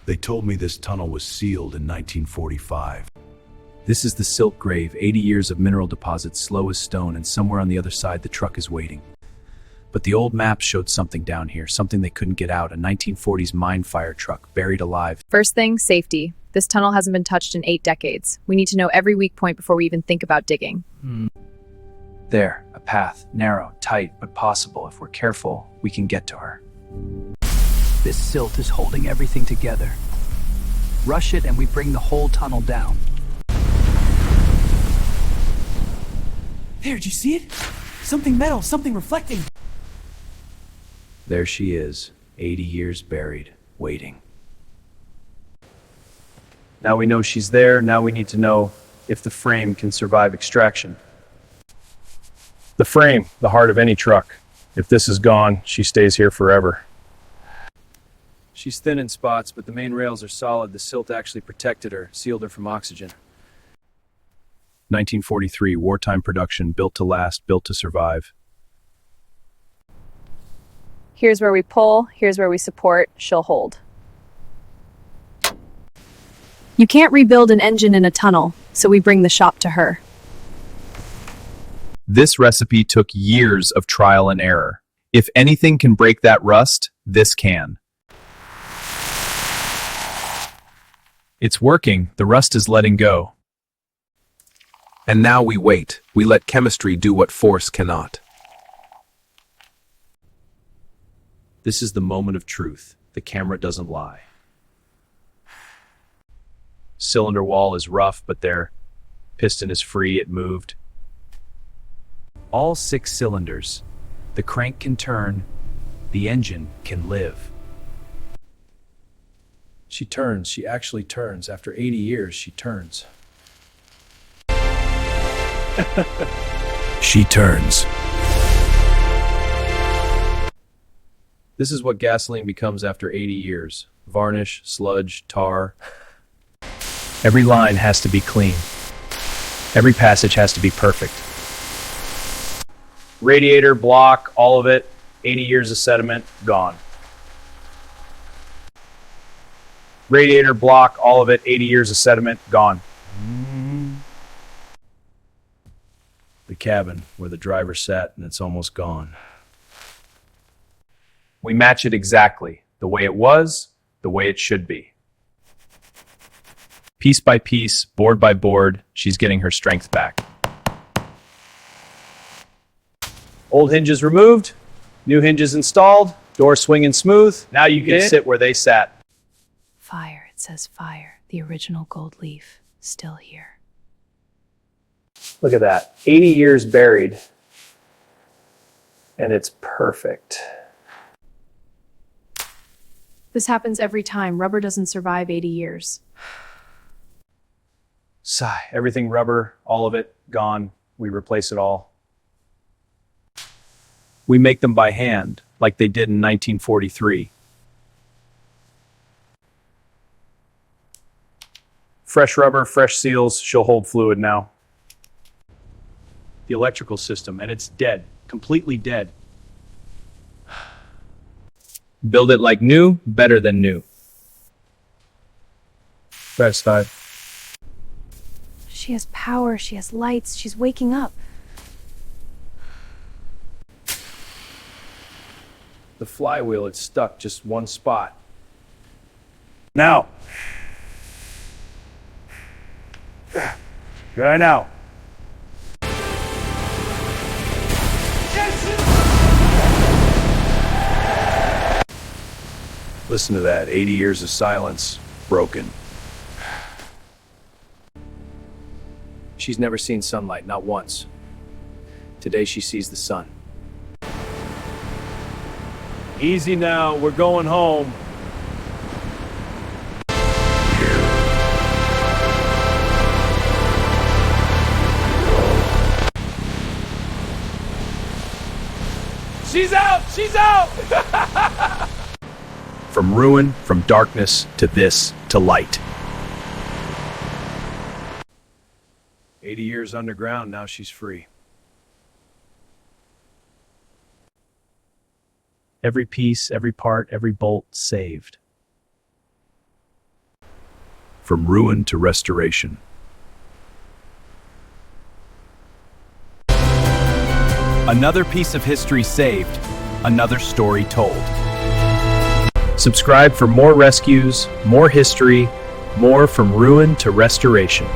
They told me this tunnel was sealed in 1945. This is the silt grave, 80 years of mineral deposits, slow as stone, and somewhere on the other side the truck is waiting. But the old map showed something down here, something they couldn't get out, a 1940s mine fire truck, buried alive. First thing, safety. This tunnel hasn't been touched in 8 decades. We need to know every weak point before we even think about digging. There, a path, narrow, tight, but possible. If we're careful, we can get to her. This silt is holding everything together. Rush it and we bring the whole tunnel down. There, did you see it? Something metal, something reflecting. There she is, 80 years buried, waiting. Now we know she's there, now we need to know if the frame can survive extraction. The frame, the heart of any truck. If this is gone, she stays here forever. She's thin in spots, but the main rails are solid. The silt actually protected her, sealed her from oxygen. 1943, wartime production, built to last, built to survive. Here's where we pull, here's where we support, she'll hold. You can't rebuild an engine in a tunnel, so we bring the shop to her. This recipe took years of trial and error. If anything can break that rust, this can. It's working, the rust is letting go. And now we wait. We let chemistry do what force cannot. This is the moment of truth. The camera doesn't lie. Cylinder wall is rough, but there. Piston is free, it moved. All 6 cylinders. The crank can turn. The engine can live. She turns, she actually turns. After 80 years, she turns. She turns. This is what gasoline becomes after 80 years. Varnish, sludge, tar. Every line has to be clean. Every passage has to be perfect. Radiator, block, all of it. 80 years of sediment, gone. Radiator, block, all of it. 80 years of sediment, gone. The cabin where the driver sat, and it's almost gone. We match it exactly, the way it was, the way it should be. Piece by piece, board by board, she's getting her strength back. Old hinges removed, new hinges installed, door swinging smooth. Now you can sit where they sat. Fire, it says fire. The original gold leaf, still here. Look at that, 80 years buried, and it's perfect. This happens every time. Rubber doesn't survive 80 years. Sigh, everything rubber, all of it, gone. We replace it all. We make them by hand, like they did in 1943. Fresh rubber, fresh seals, she'll hold fluid now. The electrical system, and it's dead, completely dead. Build it like new, better than new. Satisfied. She has power, she has lights, she's waking up. The flywheel, it's stuck just one spot. Now. Right now. Listen to that, 80 years of silence, broken. She's never seen sunlight, not once. Today she sees the sun. Easy now, we're going home. She's out! She's out! From ruin, from darkness, to this, to light. 80 years underground, now she's free. Every piece, every part, every bolt saved. from ruin to restoration. Another piece of history saved, another story told. Subscribe for more rescues, more history, more from ruin to restoration.